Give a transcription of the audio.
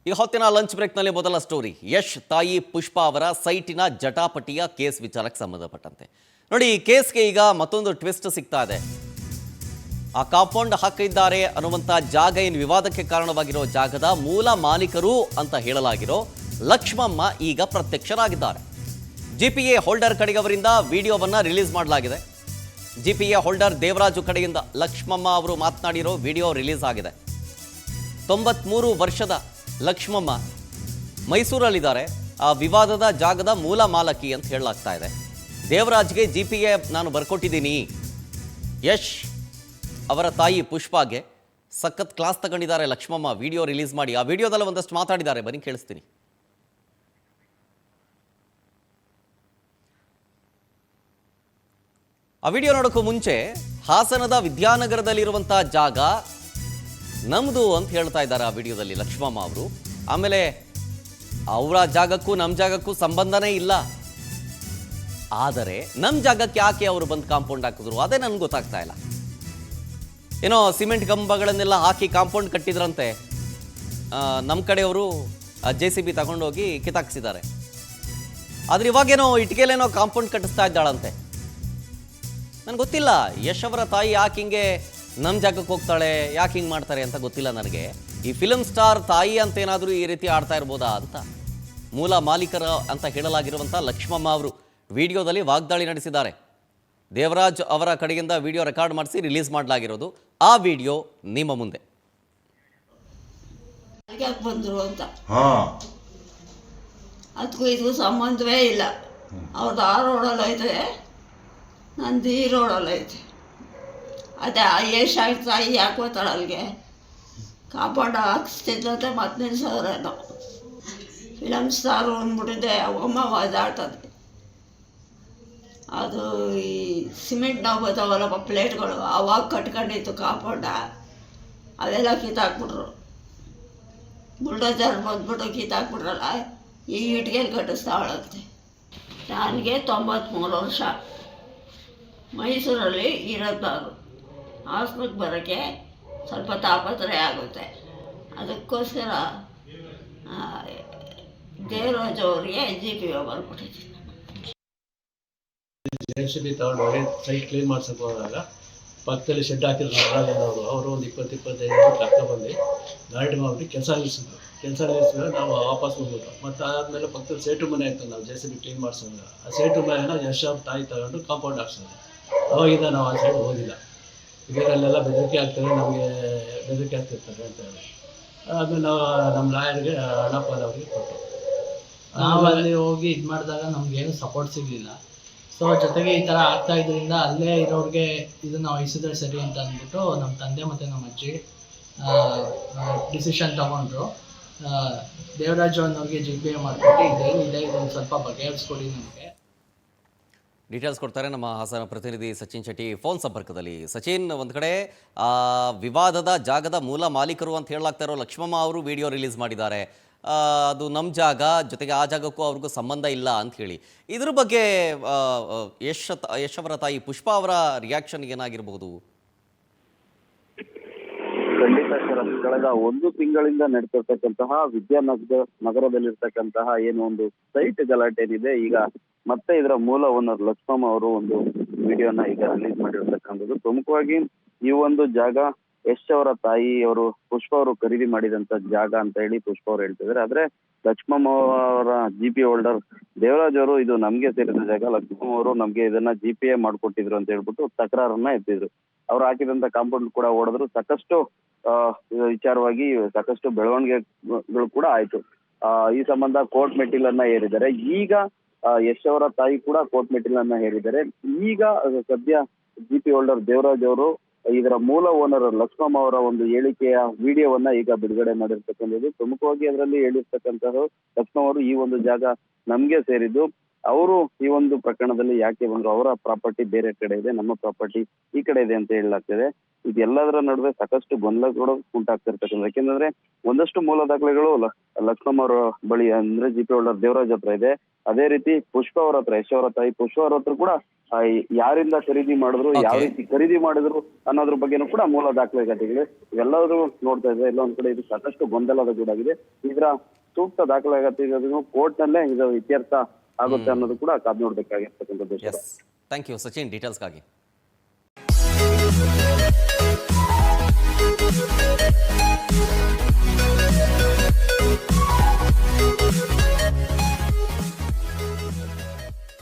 ಈ ಹೊತ್ತಿನ ಲಂಚ್ ಬ್ರೇಕ್ನಲ್ಲಿ ಮೊದಲ ಸ್ಟೋರಿ ಯಶ್ ತಾಯಿ ಪುಷ್ಪಾ ಅವರ ಸೈಟಿನ ಜಟಾಪಟಿಯ ಕೇಸ್ ವಿಚಾರಕ್ಕೆ ಸಂಬಂಧಪಟ್ಟಂತೆ ನೋಡಿ. ಈ ಕೇಸ್ಗೆ ಈಗ ಮತ್ತೊಂದು ಟ್ವಿಸ್ಟ್ ಸಿಗ್ತಾ ಇದೆ. ಆ ಕಾಂಪೌಂಡ್ ಹಾಕಿದ್ದಾರೆ ಅನ್ನುವಂಥ ಜಾಗ ಏನು ವಿವಾದಕ್ಕೆ ಕಾರಣವಾಗಿರೋ ಜಾಗದ ಮೂಲ ಮಾಲೀಕರು ಅಂತ ಹೇಳಲಾಗಿರೋ ಲಕ್ಷ್ಮಮ್ಮ ಈಗ ಪ್ರತ್ಯಕ್ಷರಾಗಿದ್ದಾರೆ. ಜಿಪಿಎ ಹೋಲ್ಡರ್ ಕಡೆಯವರಿಂದ ವಿಡಿಯೋವನ್ನು ರಿಲೀಸ್ ಮಾಡಲಾಗಿದೆ. ಜಿಪಿಎ ಹೋಲ್ಡರ್ ದೇವರಾಜು ಕಡೆಯಿಂದ ಲಕ್ಷ್ಮಮ್ಮ ಅವರು ಮಾತನಾಡಿರೋ ವಿಡಿಯೋ ರಿಲೀಸ್ ಆಗಿದೆ. 93 ವರ್ಷದ ಲಕ್ಷ್ಮಮ್ಮ ಮೈಸೂರಲ್ಲಿದ್ದಾರೆ. ಆ ವಿವಾದದ ಜಾಗದ ಮೂಲ ಮಾಲಕಿ ಅಂತ ಹೇಳಲಾಗ್ತಾ ಇದೆ. ದೇವರಾಜ್ಗೆ ಜಿಪಿಎ ನಾನು ಬರ್ಕೊಟ್ಟಿದ್ದೀನಿ. ಯಶ್ ಅವರ ತಾಯಿ ಪುಷ್ಪಾಗೆ ಸಖತ್ ಕ್ಲಾಸ್ ತಗೊಂಡಿದ್ದಾರೆ ಲಕ್ಷ್ಮಮ್ಮ ವಿಡಿಯೋ ರಿಲೀಸ್ ಮಾಡಿ. ಆ ವಿಡಿಯೋದಲ್ಲಿ ಒಂದಷ್ಟು ಮಾತಾಡಿದ್ದಾರೆ, ಬನ್ನಿ ಕೇಳಿಸ್ತೀನಿ. ಆ ವಿಡಿಯೋ ನೋಡೋಕ್ಕೂ ಮುಂಚೆ ಹಾಸನದ ವಿದ್ಯಾನಗರದಲ್ಲಿರುವಂಥ ಜಾಗ ನಮ್ಮದು ಅಂತ ಹೇಳ್ತಾ ಇದ್ದಾರೆ ಆ ವಿಡಿಯೋದಲ್ಲಿ ಲಕ್ಷ್ಮಮ್ಮ ಅವರು. ಆಮೇಲೆ ಅವರ ಜಾಗಕ್ಕೂ ನಮ್ಮ ಜಾಗಕ್ಕೂ ಸಂಬಂಧನೇ ಇಲ್ಲ, ಆದರೆ ನಮ್ಮ ಜಾಗಕ್ಕೆ ಯಾಕೆ ಅವರು ಬಂದು ಕಾಂಪೌಂಡ್ ಹಾಕಿದ್ರು ಅದೇ ನನಗೆ ಗೊತ್ತಾಗ್ತಾ ಇಲ್ಲ. ಏನೋ ಸಿಮೆಂಟ್ ಕಂಬಗಳನ್ನೆಲ್ಲ ಹಾಕಿ ಕಾಂಪೌಂಡ್ ಕಟ್ಟಿದ್ರಂತೆ. ನಮ್ಮ ಕಡೆಯವರು JCB ತಗೊಂಡೋಗಿ ಕಿತ್ತಾಕ್ಸಿದ್ದಾರೆ. ಆದರೆ ಇವಾಗೇನೋ ಇಟ್ಕೆಲೇನೋ ಕಾಂಪೌಂಡ್ ಕಟ್ಟಿಸ್ತಾ ಇದ್ದಾಳಂತೆ. ನನಗೆ ಗೊತ್ತಿಲ್ಲ ಯಶ್ ಅವರ ತಾಯಿ ಯಾಕೆ ಹಿಂಗೆ ನಮ್ಮ ಜಾಗಕ್ಕೆ ಹೋಗ್ತಾಳೆ, ಯಾಕೆ ಹಿಂಗೆ ಮಾಡ್ತಾರೆ ಅಂತ ಗೊತ್ತಿಲ್ಲ ನನಗೆ. ಈ ಫಿಲಮ್ ಸ್ಟಾರ್ ತಾಯಿ ಅಂತ ಏನಾದರೂ ಈ ರೀತಿ ಆಡ್ತಾ ಇರ್ಬೋದಾ ಅಂತ. ಮೂಲ ಮಾಲೀಕರ ಅಂತ ಹೇಳಲಾಗಿರುವಂಥ ಲಕ್ಷ್ಮಮ್ಮ ಅವರು ವಿಡಿಯೋದಲ್ಲಿ ವಾಗ್ದಾಳಿ ನಡೆಸಿದ್ದಾರೆ. ದೇವರಾಜ್ ಅವರ ಕಡೆಯಿಂದ ವಿಡಿಯೋ ರೆಕಾರ್ಡ್ ಮಾಡಿಸಿ ರಿಲೀಸ್ ಮಾಡಲಾಗಿರೋದು. ಆ ವಿಡಿಯೋ ನಿಮ್ಮ ಮುಂದೆ. ಬಂದರು ಅಂತ ಅದಕ್ಕೂ ಇದಕ್ಕೂ ಸಂಬಂಧವೇ ಇಲ್ಲ. ಅವ್ರದ್ದು ಆ ರೋಡಲ್ಲಿ ಐತೆ, ನಂದು ಈ ರೋಡಲ್ಲಿ ಐತೆ. ಅದೇ ಯಶ್ ತಾಯಿ ಯಾಕೆ ಹೋಗ್ತಾಳೆ ಅಲ್ಲಿಗೆ? ಕಾಂಪೌಂಡ್ ಹಾಕ್ಸ್ತಿದ್ದಂತೆ ಮತ್ತೆ ನಿಲ್ಸೋರೇನೋ. ಫಿಲಮ್ ಸ್ಟಾರು ಅಂದ್ಬಿಟ್ಟಿದ್ದೆ ಅಮ್ಮ ಒದಾಡ್ತದೆ. ಅದು ಈ ಸಿಮೆಂಟ್ ನಾವು ಬರ್ತಾವಲ್ಲಪ್ಪ ಪ್ಲೇಟ್ಗಳು, ಅವಾಗ ಕಟ್ಕೊಂಡಿತ್ತು ಕಾಂಪೌಂಡ, ಅವೆಲ್ಲ ಕಿತ್ತಾಕ್ಬಿಟ್ರು. ಬುಲ್ಡೋಜರ್ ಬಂದ್ಬಿಟ್ಟು ಕಿತ್ತಾಕ್ಬಿಟ್ರಲ್ಲ, ಈ ಇಟ್ಗೆಲ್ಲಿ ಕಟ್ಟಿಸ್ತಾವಳಂತೆ. ನನಗೆ 93 ವರ್ಷ, ಮೈಸೂರಲ್ಲಿ ಇರೋದು ನಾನು. ಹಾಸ್ಪಿಟ್ಲಿಗೆ ಬರೋಕ್ಕೆ ಸ್ವಲ್ಪ ತಾಪತ್ರಯ ಆಗುತ್ತೆ. ಅದಕ್ಕೋಸ್ಕರ ದೇವರಾಜ್ ಅವರಿಗೆ GPO ಬರ್ಬಿಟ್ಟಿದ್ದೀನಿ. JCB ತಗೊಂಡೋಗಿ ಸೈಟ್ ಕ್ಲೀನ್ ಮಾಡ್ಸಕ್ಕೆ ಹೋದಾಗ ಪಕ್ಕದಲ್ಲಿ ಶೆಡ್ ಹಾಕಿದ್ರು ನಟರಾಜನವರು. ಅವರು ಒಂದು 20-25 ಕರ್ಕೊಂಡ್ಬಂದು ಗಾಡಿ ಮಾಡಿಬಿಟ್ಟು ಕೆಲಸ ನಿಲ್ಲಿಸಿದ್ರೆ ನಾವು ವಾಪಸ್ ಹೋಗ್ಬಿಟ್ಟು ಮತ್ತು ಆದಮೇಲೆ ಪಕ್ಕದಲ್ಲಿ ಸೇಟು ಮನೆ ಇತ್ತು. ನಾವು JCB ಕ್ಲೀನ್ ಮಾಡಿಸೋದು ಆ ಸೇಟು ಮನೆಯನ್ನು ಯಶ್ ಅವ್ರ ತಾಯಿ ತಗೊಂಡು ಕಾಂಪೌಂಡ್ ಹಾಕ್ಸೋದು. ಅವಾಗಿಂದ ನಾವು ಆ ಸೈಡ್ ಹೋಗಿಲ್ಲ. ಇದರಲ್ಲೆಲ್ಲ ಬೆದರಿಕೆ ಆಗ್ತದೆ, ನಮಗೆ ಬೆದರಿಕೆ ಆಗ್ತಿರ್ತಾರೆ ಅಂತ ಹೇಳಿ ಆಮೇಲೆ ನಾವು ನಮ್ಮ ಲಾಯರ್ಗೆ ಅಣ್ಣಪ್ಪನವ್ರಿಗೆ ಕೊಟ್ಟು ನಾವು ಅಲ್ಲಿ ಹೋಗಿ ಇದು ಮಾಡಿದಾಗ ನಮಗೇನು ಸಪೋರ್ಟ್ ಸಿಗಲಿಲ್ಲ. ಸೊ ಜೊತೆಗೆ ಈ ಥರ ಆಗ್ತಾ ಇದರಿಂದ ಅಲ್ಲೇ ಇರೋರಿಗೆ ಇದನ್ನು ವಹಿಸಿದ್ರೆ ಸರಿ ಅಂತ ಅಂದ್ಬಿಟ್ಟು ನಮ್ಮ ತಂದೆ ಮತ್ತು ನಮ್ಮ ಅಜ್ಜಿ ಡಿಸಿಷನ್ ತೊಗೊಂಡ್ರು. ದೇವರಾಜು ಅನ್ನೋರಿಗೆ GPA ಮಾಡಿಬಿಟ್ಟು ಇದೇನಿದೆ ಇದನ್ನು ಸ್ವಲ್ಪ ಬಗೆಹರಿಸ್ಕೊಡಿ ನಮಗೆ. ಡೀಟೇಲ್ಸ್ ಕೊಡ್ತಾರೆ ನಮ್ಮ ಹಾಸನ ಪ್ರತಿನಿಧಿ ಸಚಿನ್ ಶೆಟ್ಟಿ ಫೋನ್ ಸಂಪರ್ಕದಲ್ಲಿ. ಸಚಿನ್, ಒಂದು ಕಡೆ ವಿವಾದದ ಜಾಗದ ಮೂಲ ಮಾಲೀಕರು ಅಂತ ಹೇಳಲಾಗ್ತಾ ಇರೋ ಲಕ್ಷ್ಮಮ್ಮ ಅವರು ವಿಡಿಯೋ ರಿಲೀಸ್ ಮಾಡಿದ್ದಾರೆ. ಅದು ನಮ್ಮ ಜಾಗ, ಜೊತೆಗೆ ಆ ಜಾಗಕ್ಕೂ ಅವ್ರಿಗೂ ಸಂಬಂಧ ಇಲ್ಲ ಅಂತ ಹೇಳಿ. ಇದ್ರ ಬಗ್ಗೆ ಯಶ್ ಅವರ ತಾಯಿ ಪುಷ್ಪಾ ಅವರ ರಿಯಾಕ್ಷನ್ ಏನಾಗಿರ್ಬೋದು? ಖಂಡಿತ ಸರ್, ಕಳೆದ 1 ತಿಂಗಳಿಂದ ನಡೀತಿರ್ತಕ್ಕಂತಹ ನಗರದಲ್ಲಿರ್ತಕ್ಕಂತಹ ಏನು ಒಂದು ಸೈಟ್ ಗಲಾಟೆ ಏನಿದೆ, ಈಗ ಮತ್ತೆ ಇದರ ಮೂಲ ಓನರ್ ಲಕ್ಷ್ಮಮ್ಮ ಅವರು ಒಂದು ವಿಡಿಯೋನ ಈಗ ರಿಲೀಸ್ ಮಾಡಿರ್ತಕ್ಕಂಥದ್ದು. ಪ್ರಮುಖವಾಗಿ ಈ ಒಂದು ಜಾಗ ಯಶ್ ಅವರ ತಾಯಿ ಅವರು ಪುಷ್ಪ ಅವರು ಖರೀದಿ ಮಾಡಿದಂತ ಜಾಗ ಅಂತ ಹೇಳಿ ಪುಷ್ಪ ಅವರು ಹೇಳ್ತಿದ್ದಾರೆ. ಆದ್ರೆ ಲಕ್ಷ್ಮಮ್ಮ ಅವರ GPA ಹೋಲ್ಡರ್ ದೇವರಾಜ್ ಅವರು ಇದು ನಮ್ಗೆ ಸೇರಿದ ಜಾಗ, ಲಕ್ಷ್ಮಮ್ಮ ಅವರು ನಮ್ಗೆ ಇದನ್ನ GPA ಮಾಡ್ಕೊಟ್ಟಿದ್ರು ಅಂತ ಹೇಳ್ಬಿಟ್ಟು ತಕರಾರನ್ನ ಎತ್ತಿದ್ರು. ಅವ್ರು ಹಾಕಿದಂತ ಕಾಂಪೌಂಡ್ ಕೂಡ ಓಡಿದ್ರು. ಸಾಕಷ್ಟು ವಿಚಾರವಾಗಿ ಸಾಕಷ್ಟು ಬೆಳವಣಿಗೆಗಳು ಕೂಡ ಆಯ್ತು. ಈ ಸಂಬಂಧ ಕೋರ್ಟ್ ಮೆಟ್ಟಿಲನ್ನ ಏರಿದ್ದಾರೆ. ಈಗ ಯಶ್ ಅವರ ತಾಯಿ ಕೂಡ ಕೋರ್ಟ್ ಮೆಟ್ಟಿಲನ್ನ ಏರಿದ್ದಾರೆ. ಈಗ ಸದ್ಯ GPA ಹೋಲ್ಡರ್ ದೇವರಾಜ್ ಅವರು ಇದರ ಮೂಲ ಓನರ್ ಲಕ್ಷ್ಮಮ್ಮ ಅವರ ಒಂದು ಹೇಳಿಕೆಯ ವಿಡಿಯೋವನ್ನ ಈಗ ಬಿಡುಗಡೆ ಮಾಡಿರ್ತಕ್ಕಂಥದ್ದು. ಪ್ರಮುಖವಾಗಿ ಅದರಲ್ಲಿ ಹೇಳಿರ್ತಕ್ಕಂತಹ ಲಕ್ಷ್ಮಮ್ಮ ಅವರು ಈ ಒಂದು ಜಾಗ ನಮ್ಗೆ ಸೇರಿದ್ದು, ಅವರು ಈ ಒಂದು ಪ್ರಕರಣದಲ್ಲಿ ಯಾಕೆ ಬಂದ್ರು, ಅವರ ಪ್ರಾಪರ್ಟಿ ಬೇರೆ ಕಡೆ ಇದೆ, ನಮ್ಮ ಪ್ರಾಪರ್ಟಿ ಈ ಕಡೆ ಇದೆ ಅಂತ ಹೇಳಲಾಗ್ತಿದೆ. ಇದೆಲ್ಲದರ ನಡುವೆ ಸಾಕಷ್ಟು ಗೊಂದಲ ಕೂಡ ಉಂಟಾಗ್ತಿರ್ತಕ್ಕಂಥ, ಯಾಕೆಂದ್ರೆ ಒಂದಷ್ಟು ಮೂಲ ದಾಖಲೆಗಳು ಲಕ್ಷ್ಮಮ್ಮ ಅವರ ಬಳಿ ಅಂದ್ರೆ ಜಿ ಪಿ ಹೋಲ್ಡರ್ ದೇವರಾಜ್ ಹತ್ರ ಇದೆ. ಅದೇ ರೀತಿ ಪುಷ್ಪ ಅವರ ಹತ್ರ, ಯಶ್ ಅವರ ತಾಯಿ ಪುಷ್ಪ ಅವರ ಹತ್ರ ಕೂಡ ಯಾರಿಂದ ಖರೀದಿ ಮಾಡಿದ್ರು, ಯಾವ ರೀತಿ ಖರೀದಿ ಮಾಡಿದ್ರು ಅನ್ನೋದ್ರ ಬಗ್ಗೆನೂ ಕೂಡ ಮೂಲ ದಾಖಲೆಗಳಿವೆ. ಇವೆಲ್ಲರೂ ನೋಡ್ತಾ ಇದ್ರೆ ಎಲ್ಲ ಒಂದ್ ಕಡೆ ಇದು ಸಾಕಷ್ಟು ಗೊಂದಲದ ಗೂಡಾಗಿದೆ. ಇದರ ಸೂಕ್ತ ದಾಖಲಾತಿಗಳನ್ನು ಕೋರ್ಟ್ ನಲ್ಲೇ ಇದು ಇತ್ಯರ್ಥ ಆಗುತ್ತೆ ಅನ್ನೋದು ಕೂಡ ಕಾದು ನೋಡ್ಬೇಕಾಗಿರ್ತಕ್ಕಂಥದ್ದು. Yes, thank you Sachin ಡೀಟೇಲ್ಸ್ಗಾಗಿ.